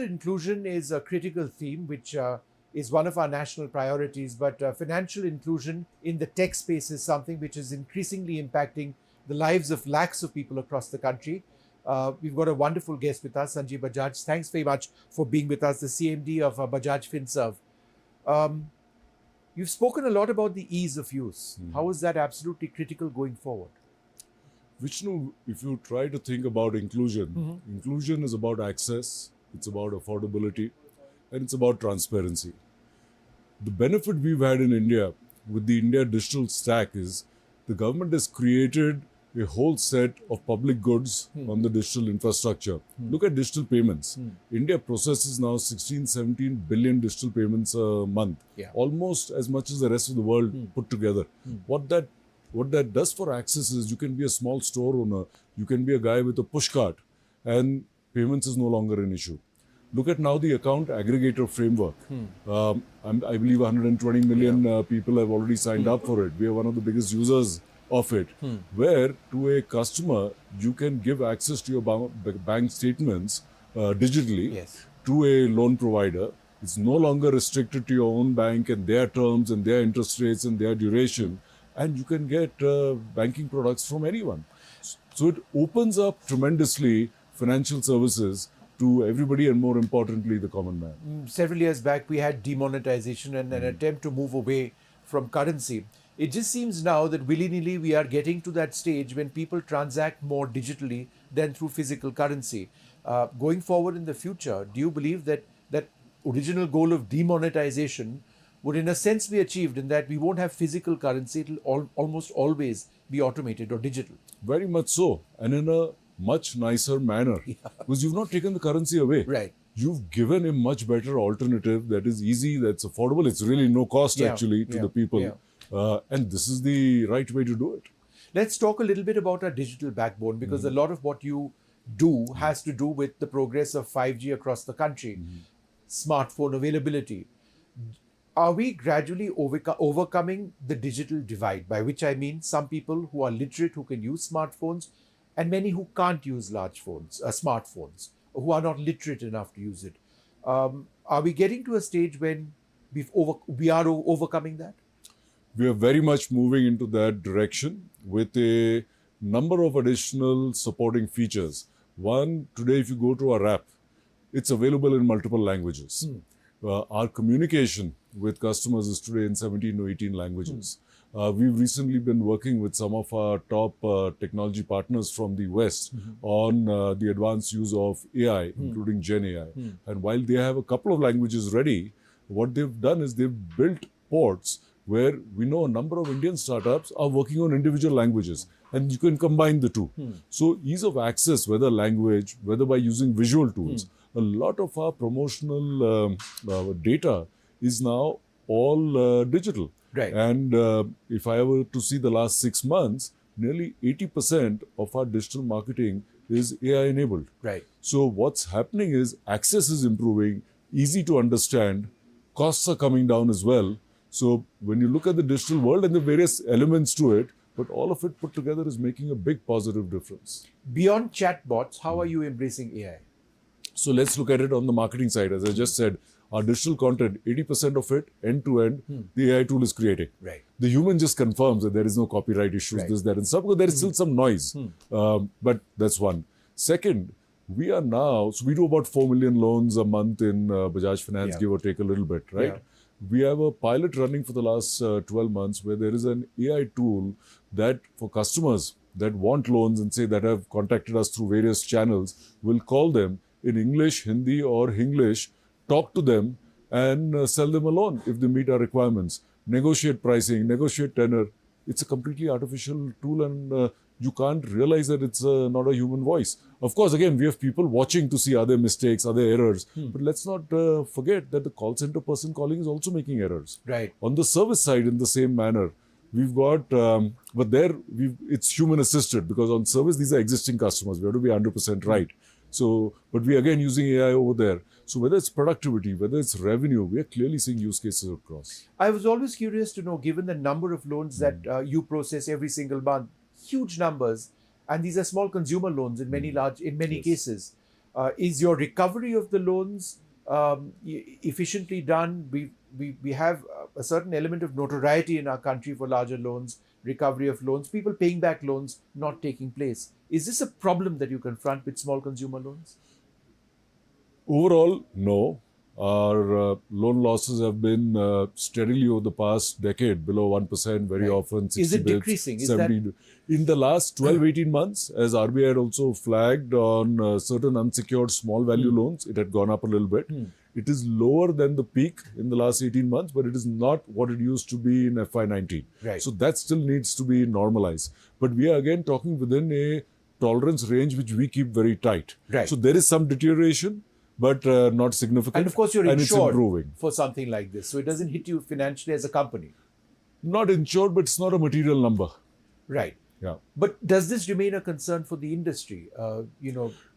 Inclusion is a critical theme, which is one of our national priorities, but financial inclusion in the tech space is something which is increasingly impacting the lives of lakhs of people across the country. We've got a wonderful guest with us, Sanjiv Bajaj. Thanks very much for being with us, the CMD of Bajaj Finserv. You've spoken a lot about the ease of use. How is that absolutely critical going forward? Vishnu, if you try to think about inclusion, inclusion is about access, it's about affordability, and it's about transparency. The benefit we've had in India with the India digital stack is the government has created a whole set of public goods on the digital infrastructure. Look at digital payments. India processes now 16-17 billion digital payments a month, almost as much as the rest of the world put together. What that does for access is you can be a small store owner, you can be a guy with a push cart, and payments is no longer an issue. Look at now the account aggregator framework. I believe 120 million people have already signed up for it. We are one of the biggest users of it, where to a customer, you can give access to your bank statements digitally to a loan provider. It's no longer restricted to your own bank and their terms and their interest rates and their duration. And you can get banking products from anyone. So it opens up tremendously financial services to everybody and more importantly, the common man. Several years back, we had demonetization and an attempt to move away from currency. It just seems now that willy-nilly we are getting to that stage when people transact more digitally than through physical currency. Going forward in the future, do you believe that that original goal of demonetization would in a sense be achieved in that we won't have physical currency, it will almost always be automated or digital? Very much so, and in a much nicer manner, because you've not taken the currency away. Right. You've given a much better alternative that is easy, that's affordable, it's really no cost actually to the people. And this is the right way to do it. Let's talk a little bit about our digital backbone, because a lot of what you do has to do with the progress of 5G across the country, smartphone availability. Are we gradually overcoming the digital divide, by which I mean some people who are literate who can use smartphones and many who can't use large phones, smartphones, who are not literate enough to use it? Are we getting to a stage when we are overcoming that? We are very much moving into that direction with a number of additional supporting features. One, today if you go to our app, it's available in multiple languages. Our communication with customers is today in 17 to 18 languages. We've recently been working with some of our top technology partners from the West on the advanced use of AI, including Gen AI. And while they have a couple of languages ready, what they've done is they've built ports where we know a number of Indian startups are working on individual languages, and you can combine the two. So ease of access, whether language, whether by using visual tools, a lot of our promotional data is now all digital. Right. And if I were to see the last 6 months, nearly 80% of our digital marketing is AI enabled. Right. So what's happening is access is improving, easy to understand, costs are coming down as well. So when you look at the digital world and the various elements to it, but all of it put together is making a big positive difference. Beyond chatbots, how are you embracing AI? So let's look at it on the marketing side. As I just said, our digital content, 80% of it, end-to-end, the AI tool is creating. Right. The human just confirms that there is no copyright issues, this, that, and stuff, because there is still some noise. But that's one. Second, we are now, so we do about 4 million loans a month in Bajaj Finance, give or take a little bit, right? We have a pilot running for the last 12 months where there is an AI tool that for customers that want loans and say that have contacted us through various channels, will call them in English, Hindi or Hinglish, talk to them and sell them a loan if they meet our requirements, negotiate pricing, negotiate tenor. It's a completely artificial tool and you can't realize that it's not a human voice. Of course, again, we have people watching to see are there mistakes, are there errors. But let's not forget that the call center person calling is also making errors. Right. On the service side, in the same manner, we've got, but there it's human assisted, because on service, these are existing customers. We have to be 100% right. So, but we again using AI over there. So whether it's productivity, whether it's revenue, we are clearly seeing use cases across. I was always curious to know, given the number of loans that you process every single month, huge numbers, and these are small consumer loans in many cases. Is your recovery of the loans efficiently done? We have a certain element of notoriety in our country for larger loans, recovery of loans, people paying back loans not taking place. Is this a problem that you confront with small consumer loans? Overall, no. Our loan losses have been steadily over the past decade below 1%, very Right. often 60 Is it bits, decreasing? Is 70. In the last 12, 18 months, as RBI had also flagged on certain unsecured small value loans, it had gone up a little bit. It is lower than the peak in the last 18 months, but it is not what it used to be in FY19. Right. So that still needs to be normalized. But we are again talking within a tolerance range which we keep very tight. Right. So there is some deterioration, but not significant. And of course, you're it's insured improving. for something like this, so it doesn't hit you financially as a company. Not insured, but it's not a material number. Right. Yeah. But does this remain a concern for the industry?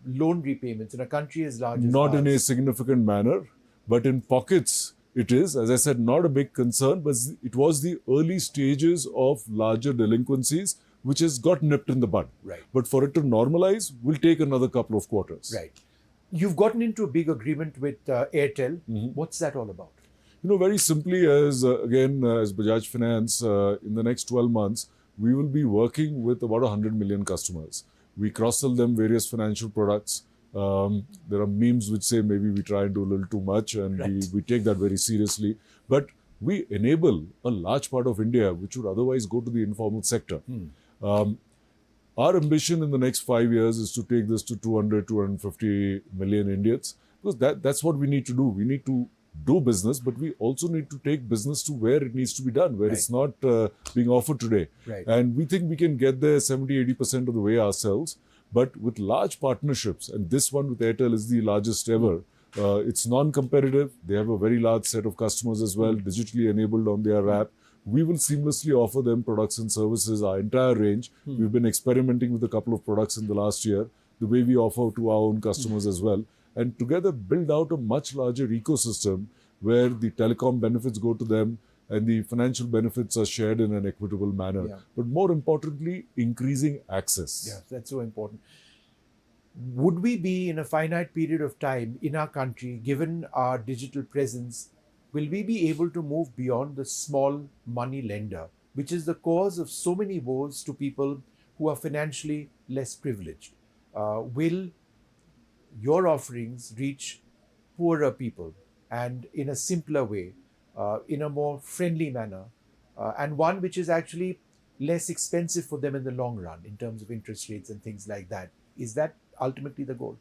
Loan repayments in a country as large as Not in a ours? significant manner, but in pockets it is. As I said, not a big concern, but it was the early stages of larger delinquencies which has got nipped in the bud. Right. But for it to normalize will take another couple of quarters. Right. You've gotten into a big agreement with Airtel. What's that all about? Very simply, as Bajaj Finance, in the next 12 months, we will be working with about 100 million customers. We cross-sell them various financial products. There are memes which say maybe we try and do a little too much, and Right. we take that very seriously. But we enable a large part of India which would otherwise go to the informal sector. Our ambition in the next 5 years is to take this to 200, 250 million Indians, because that's what we need to do. We need to do business, but we also need to take business to where it needs to be done, where it's not being offered today. Right. And we think we can get there 70, 80% of the way ourselves, but with large partnerships, and this one with Airtel is the largest ever. It's non-competitive. They have a very large set of customers as well, digitally enabled on their app. We will seamlessly offer them products and services, our entire range. We've been experimenting with a couple of products in the last year, the way we offer to our own customers as well, and together build out a much larger ecosystem where the telecom benefits go to them and the financial benefits are shared in an equitable manner. Yeah. But more importantly, increasing access. Yeah, that's so important. Would we be in a finite period of time in our country, given our digital presence, will we be able to move beyond the small money lender, which is the cause of so many woes to people who are financially less privileged? Will your offerings reach poorer people and in a simpler way, in a more friendly manner, and one which is actually less expensive for them in the long run in terms of interest rates and things like that? Is that ultimately the goal?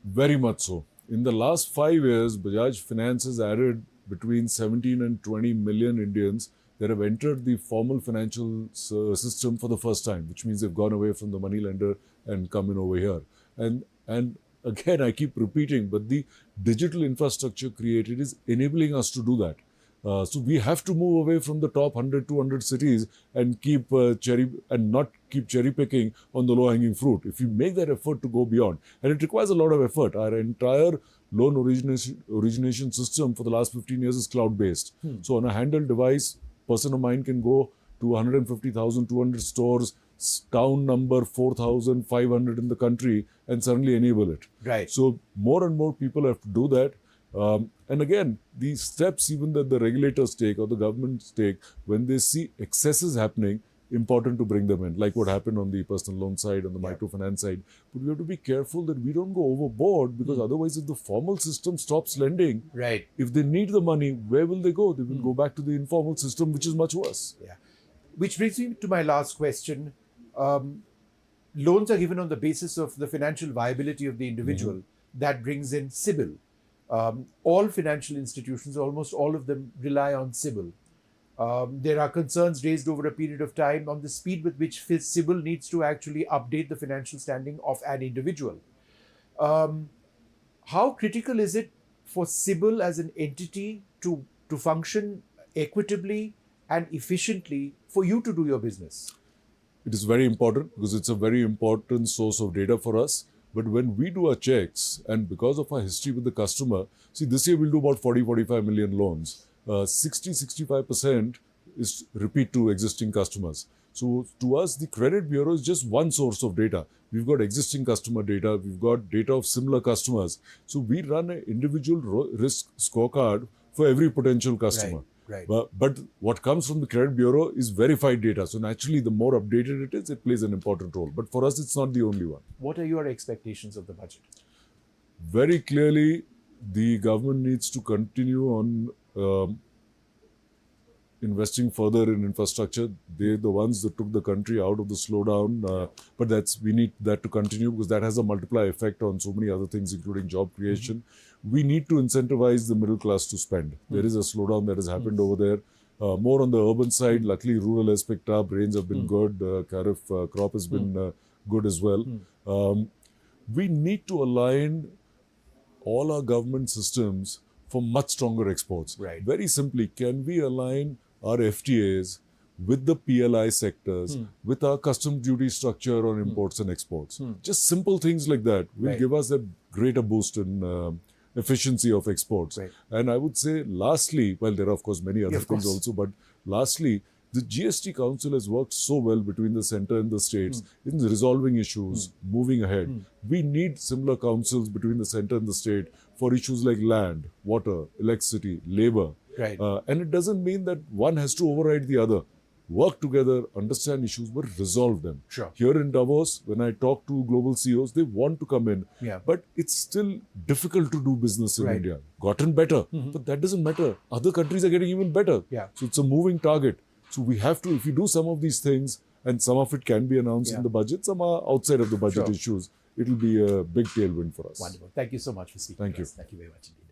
Very much so. In the last 5 years, Bajaj Finance has added between 17 and 20 million Indians that have entered the formal financial system for the first time, which means they've gone away from the money lender and come in over here. And again, I keep repeating, but the digital infrastructure created is enabling us to do that. So we have to move away from the top 100, 200 cities and keep not keep cherry picking on the low hanging fruit. If you make that effort to go beyond, and it requires a lot of effort, our entire loan origination system for the last 15 years is cloud based. So on a handheld device, person of mine can go to 150,000, 200 stores, town number 4,500 in the country, and suddenly enable it. Right. So more and more people have to do that. And again, these steps even that the regulators take or the governments take, when they see excesses happening, important to bring them in, like what happened on the personal loan side, on the microfinance side. But we have to be careful that we don't go overboard, because otherwise if the formal system stops lending, Right. if they need the money, where will they go? They will go back to the informal system, which is much worse. Yeah. Which brings me to my last question. Loans are given on the basis of the financial viability of the individual. That brings in CIBIL. All financial institutions, almost all of them, rely on CIBIL. There are concerns raised over a period of time on the speed with which CIBIL needs to actually update the financial standing of an individual. How critical is it for CIBIL as an entity to function equitably and efficiently for you to do your business? It is very important because it's a very important source of data for us. But when we do our checks, and because of our history with the customer, see, this year we'll do about 40-45 million loans. 60-65% is repeat to existing customers. So to us, the credit bureau is just one source of data. We've got existing customer data. We've got data of similar customers. So we run an individual risk scorecard for every potential customer. Right. But what comes from the credit bureau is verified data. So naturally, the more updated it is, it plays an important role. But for us, it's not the only one. What are your expectations of the budget? Very clearly, the government needs to continue on investing further in infrastructure. They're the ones that took the country out of the slowdown. But we need that to continue because that has a multiplier effect on so many other things, including job creation. We need to incentivize the middle class to spend. There is a slowdown that has happened over there. More on the urban side, luckily rural has picked up, rains have been good, crop has been good as well. We need to align all our government systems for much stronger exports. Right. Very simply, can we align our FTAs with the PLI sectors, with our custom duty structure on imports and exports? Just simple things like that will give us a greater boost in efficiency of exports. Right. And I would say lastly, well, there are of course many other things also, but lastly, the GST Council has worked so well between the centre and the states in resolving issues, moving ahead. We need similar councils between the centre and the state for issues like land, water, electricity, labour. Right. And it doesn't mean that one has to override the other. Work together, understand issues, but resolve them. Sure. Here in Davos, when I talk to global CEOs, they want to come in, but it's still difficult to do business in India. Gotten better, but that doesn't matter. Other countries are getting even better. So it's a moving target. So we have to, if you do some of these things, and some of it can be announced in the budget, some are outside of the budget issues, it will be a big tailwind for us. Wonderful. Thank you so much for speaking to us. Thank you very much indeed.